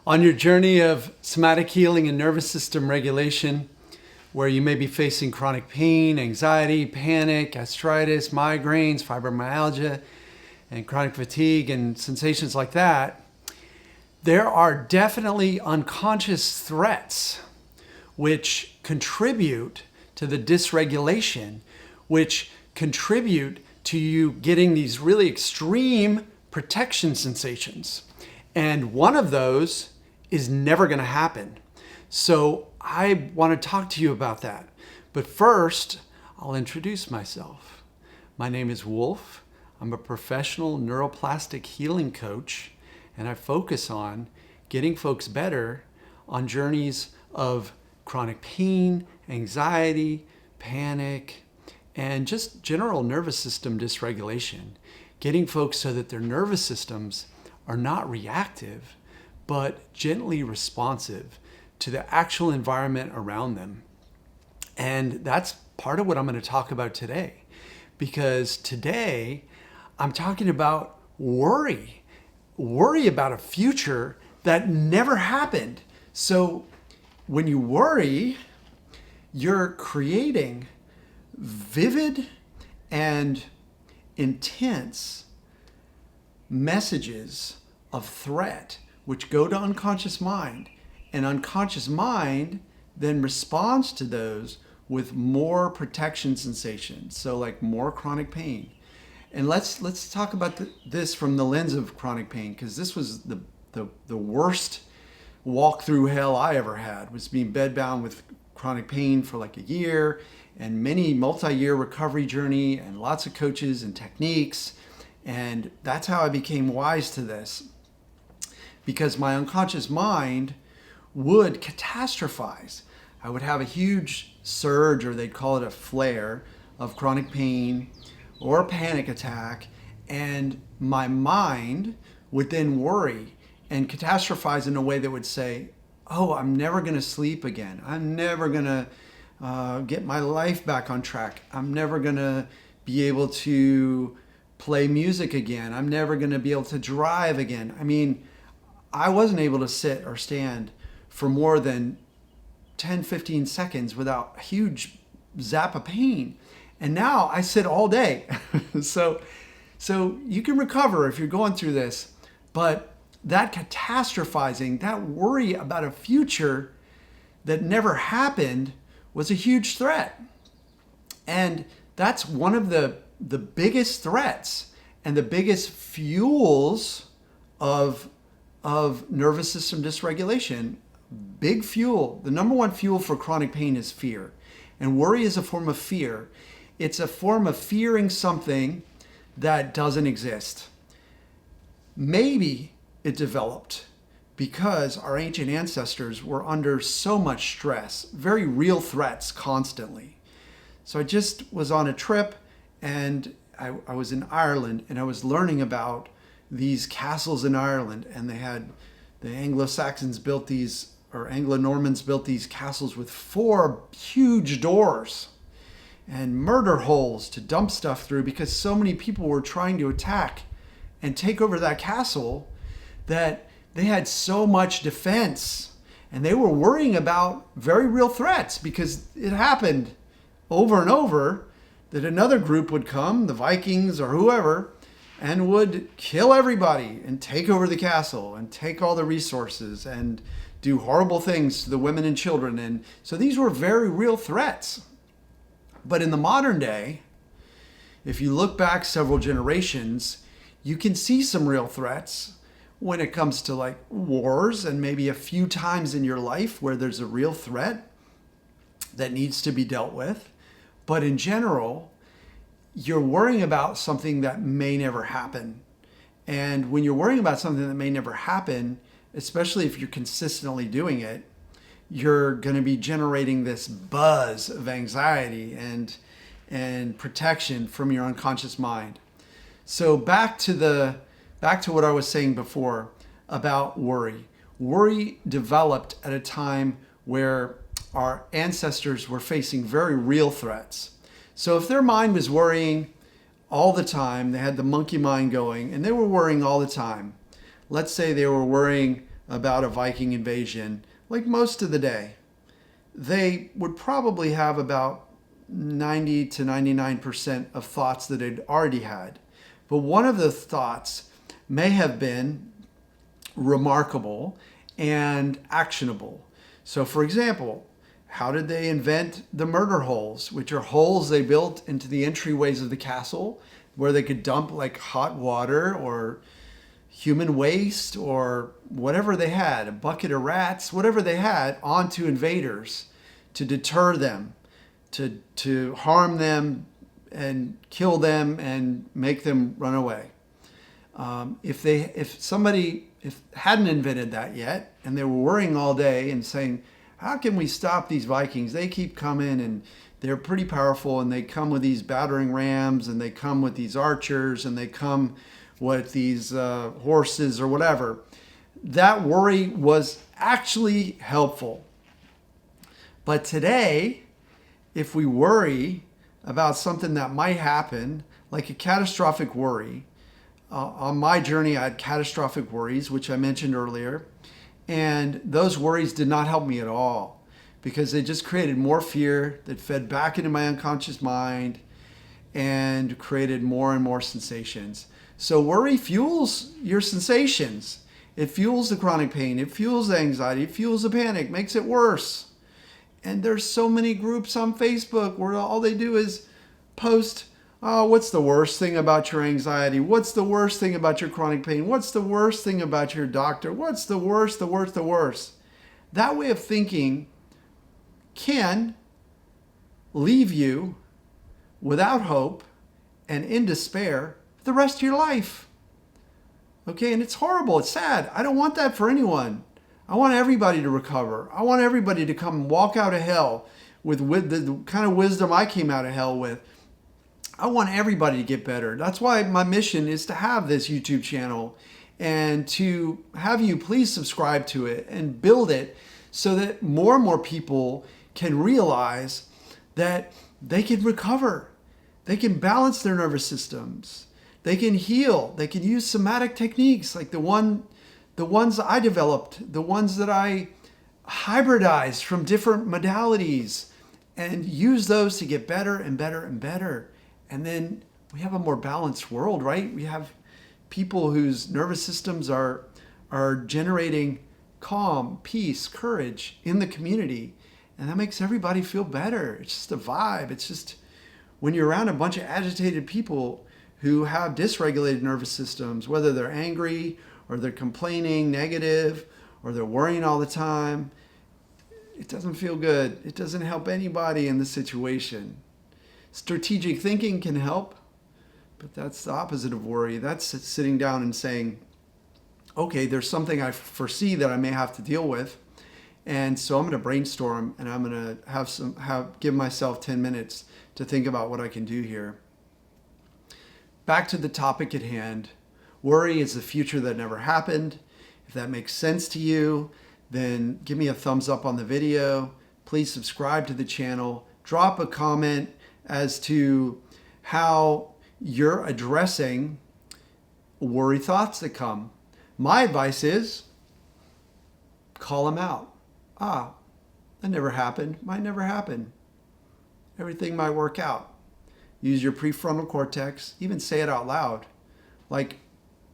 On your journey of somatic healing and nervous system regulation, where you may be facing chronic pain, anxiety, panic, gastritis, migraines, fibromyalgia, and chronic fatigue and sensations like that, there are definitely unconscious threats which contribute to the dysregulation, which contribute to you getting these really extreme protection sensations. And one of those is never going to happen. So I want to talk to you about that. But first, I'll introduce myself. My name is Wolf. I'm a professional neuroplastic healing coach, and I focus on getting folks better on journeys of chronic pain, anxiety, panic, and just general nervous system dysregulation. Getting folks so that their nervous systems are not reactive, but gently responsive to the actual environment around them. And that's part of what I'm going to talk about today, because today I'm talking about worry about a future that never happened. So when you worry, you're creating vivid and intense messages of threat which go to unconscious mind, and unconscious mind then responds to those with more protection sensations, so like more chronic pain. And let's talk about this from the lens of chronic pain, because this was the worst walk through hell I ever had, was being bedbound with chronic pain for like a year, and many multi-year recovery journey, and lots of coaches and techniques. And that's how I became wise to this, because my unconscious mind would catastrophize. I would have a huge surge, or they'd call it a flare, of chronic pain or a panic attack, and my mind would then worry and catastrophize in a way that would say, oh, I'm never going to sleep again. I'm never going to get my life back on track. I'm never going to be able to play music again. I'm never going to be able to drive again. I mean, I wasn't able to sit or stand for more than 10, 15 seconds without a huge zap of pain. And now I sit all day. So you can recover if you're going through this. But that catastrophizing, that worry about a future that never happened, was a huge threat. And that's one of the biggest threats and the biggest fuels of nervous system dysregulation. Big fuel. The number one fuel for chronic pain is fear. And worry is a form of fear. It's a form of fearing something that doesn't exist. Maybe it developed because our ancient ancestors were under so much stress, very real threats constantly. So I just was on a trip, and I was in Ireland, and I was learning about these castles in Ireland, and they had the Anglo-Saxons built these, or Anglo-Normans built these castles with 4 huge doors and murder holes to dump stuff through, because so many people were trying to attack and take over that castle that they had so much defense, and they were worrying about very real threats, because it happened over and over that another group would come, the Vikings or whoever, and would kill everybody and take over the castle and take all the resources and do horrible things to the women and children. And so these were very real threats. But in the modern day, if you look back several generations, you can see some real threats when it comes to like wars, and maybe a few times in your life where there's a real threat that needs to be dealt with. But in general, you're worrying about something that may never happen. And when you're worrying about something that may never happen, especially if you're consistently doing it, you're going to be generating this buzz of anxiety and protection from your unconscious mind. So back to what I was saying before about worry. Worry developed at a time where our ancestors were facing very real threats. So if their mind was worrying all the time, they had the monkey mind going, and they were worrying all the time. Let's say they were worrying about a Viking invasion, like most of the day, they would probably have about 90 to 99% of thoughts that they'd already had. But one of the thoughts may have been remarkable and actionable. So, for example, how did they invent the murder holes, which are holes they built into the entryways of the castle where they could dump like hot water or human waste or whatever they had, a bucket of rats, whatever they had, onto invaders to deter them, to harm them and kill them and make them run away. If somebody hadn't invented that yet and they were worrying all day and saying, how can we stop these Vikings? They keep coming and they're pretty powerful and they come with these battering rams and they come with these archers and they come with these horses or whatever. That worry was actually helpful. But today, if we worry about something that might happen, like a catastrophic worry, on my journey, I had catastrophic worries, which I mentioned earlier. And those worries did not help me at all because they just created more fear that fed back into my unconscious mind and created more and more sensations. So worry fuels your sensations. It fuels the chronic pain. It fuels the anxiety. It fuels the panic, makes it worse. And there's so many groups on Facebook where all they do is post, oh, what's the worst thing about your anxiety? What's the worst thing about your chronic pain? What's the worst thing about your doctor? What's the worst, the worst, the worst? That way of thinking can leave you without hope and in despair for the rest of your life. Okay, and it's horrible. It's sad. I don't want that for anyone. I want everybody to recover. I want everybody to come walk out of hell with the kind of wisdom I came out of hell with. I want everybody to get better. That's why my mission is to have this YouTube channel and to have you please subscribe to it and build it so that more and more people can realize that they can recover. They can balance their nervous systems. They can heal. They can use somatic techniques like the ones I developed, the ones that I hybridized from different modalities, and use those to get better and better and better. And then we have a more balanced world, right? We have people whose nervous systems are generating calm, peace, courage in the community. And that makes everybody feel better. It's just a vibe. It's just when you're around a bunch of agitated people who have dysregulated nervous systems, whether they're angry or they're complaining negative or they're worrying all the time, it doesn't feel good. It doesn't help anybody in the situation. Strategic thinking can help, but that's the opposite of worry. That's sitting down and saying, okay, there's something I foresee that I may have to deal with. And so I'm going to brainstorm and I'm going to give myself 10 minutes to think about what I can do here. Back to the topic at hand. Worry is the future that never happened. If that makes sense to you, then give me a thumbs up on the video. Please subscribe to the channel. Drop a comment as to how you're addressing worry thoughts that come. My advice is call them out. That never happened. Might never happen. Everything might work out. Use your prefrontal cortex. Even say it out loud. Like,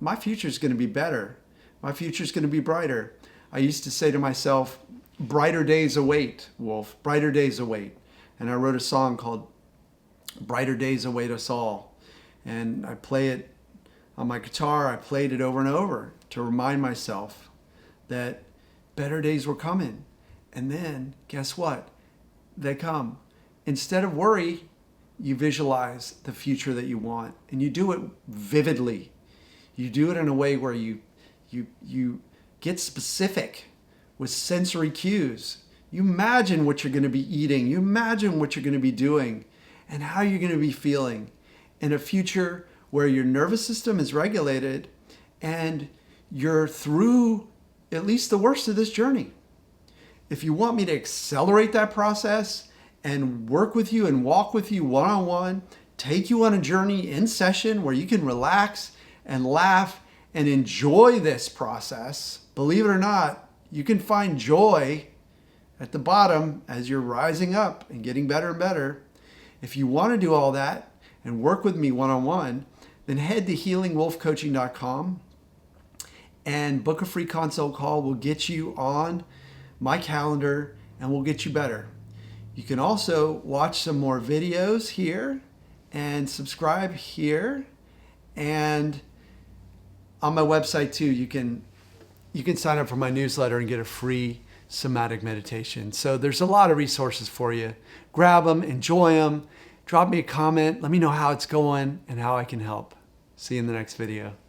my future is going to be better. My future is going to be brighter. I used to say to myself, brighter days await, Wolf. Brighter days await. And I wrote a song called Brighter Days Await Us All. And I play it on my guitar. I played it over and over to remind myself that better days were coming. And then, guess what? They come. Instead of worry, you visualize the future that you want. And you do it vividly. You do it in a way where you get specific with sensory cues. You imagine what you're going to be eating. You imagine what you're going to be doing and how you're going to be feeling in a future where your nervous system is regulated and you're through at least the worst of this journey. If you want me to accelerate that process and work with you and walk with you one-on-one, take you on a journey in session where you can relax and laugh and enjoy this process, believe it or not, you can find joy at the bottom as you're rising up and getting better and better. If you want to do all that and work with me one-on-one, then head to healingwolfcoaching.com and book a free consult call. We'll get you on my calendar and we'll get you better. You can also watch some more videos here and subscribe here. And on my website too, you can sign up for my newsletter and get a free somatic meditation. So there's a lot of resources for you. Grab them, enjoy them, drop me a comment, let me know how it's going and how I can help. See you in the next video.